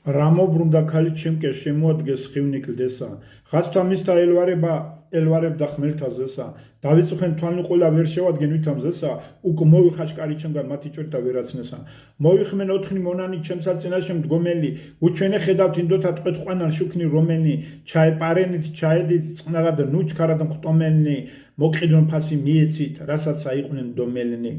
რა მობრუნდა ქალი ჩემკე შემოადგეს ხივნი კლდესა ხაცთა მისთა ელვარებდა ხმელთაზესა დავიწყენ თვალნი ყოლა ვერ შევადგენ ვითამზესა უკ მოვიხაშკარი ჩემგან მათი ჭორტა ვერაცნესა მოვიხმენ ოთხნი მონანი ჩემსა წინაშე მდგომელი უჩვენე ხედავთ ინდოთა ტყვეთყვანან შუქნი რომენი ჩაეპარენით ჩაედით წყნარად ნუჩქარად მყტომელნი მოკიდონ ფასი მიეცით რასაც აიყვნენ დომელნი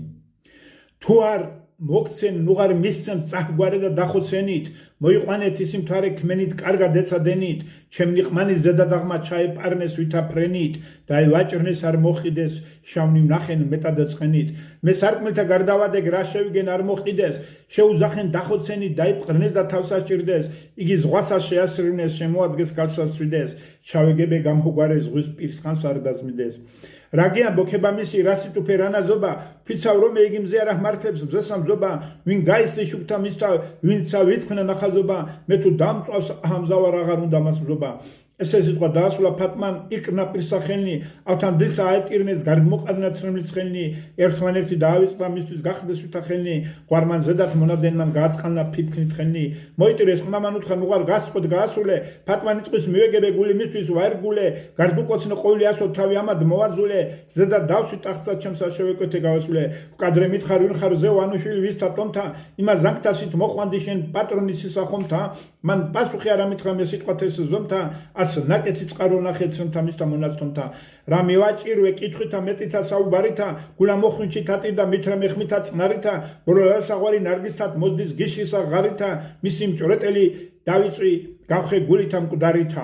თუ არ მოგცენ ნუღარ მისცემ წაგვარე და დახოცენით მოიყვანეთ ისი მთვარე ქმენით კარგად ეცადენით ჩემნი ყმანის ზედადაღმა ჩაეპარნეს ვითაფრენით და აი ვაჭრნეს არ მოხიდეს შავნი ვნახენ მეტად ცხენით მე სარკმელთა გარდავადეგ რა შევიგენ არ მოხიდეს შეუზახენ დახოცენით დაიპყრნეს და თავს აჭირდეს იგი ზღვასა შეასრინეს შემოადგეს კალსას სვიდეს შავეგებე გამოგوارეს ზღვის პირსხანს არ დაზმიდეს რაგიან ბოქებამისი რასით უფერანაზობა ფიცავ რომ იგი მზე არ მართებს მზესამზობა ვინ გაისწე შუქთა მისთა ვინცა ვითქმნა ნახაზობა მე თუ დამწვავს ამზავარ აღარ უნდა მასმზობა ესე სიტყვა დაასრულა ფატმან იქნა პირსახელნი ავთან დილს აეტირნეს გარდმოყარნა ცრემლის ხელნი ერთმანერთი დაავიწყდა მისთვის გახდეს ვითახელნი ყვარმან ზედათ მონადენმან გააწყალნა ფიფქნით ხელნი მოიტირეს ყმამან უთხრა უღარ გასწყვეტ გაასრულე ფატმანი წყვის მივეგებე გული მისთვის ვაერგულე გარდუკოცნე ყოველი ასო თავი ამად მოვაძულე ზედათ დავსვი ტახტსა ჩემსა შევეკვეთე გავასულე უკადრე მითხარ ვინ ხარ ზევ ანუშვილი ვის თატონთა იმა ზანგთასით მოხვანდი შენ პატრონის სისახომთა მან პასუხი არ ამითხრა მე სიტყვათ ეს ზომთა ნაკეცი წყარო ნახეთ ცნთა მისთა მონაცნთა რა მივაჭირვე კითხვითა მეტითა საუბარითა გულა მოხმიჩი თატირდა მითრა მეხმითა წყნარითა ბოროლა საღვარი ნარგისთად მოძდის გიშისა ღარითა მისი მჭრეტელი დავიწვი გავხე გულითა მკვდარითა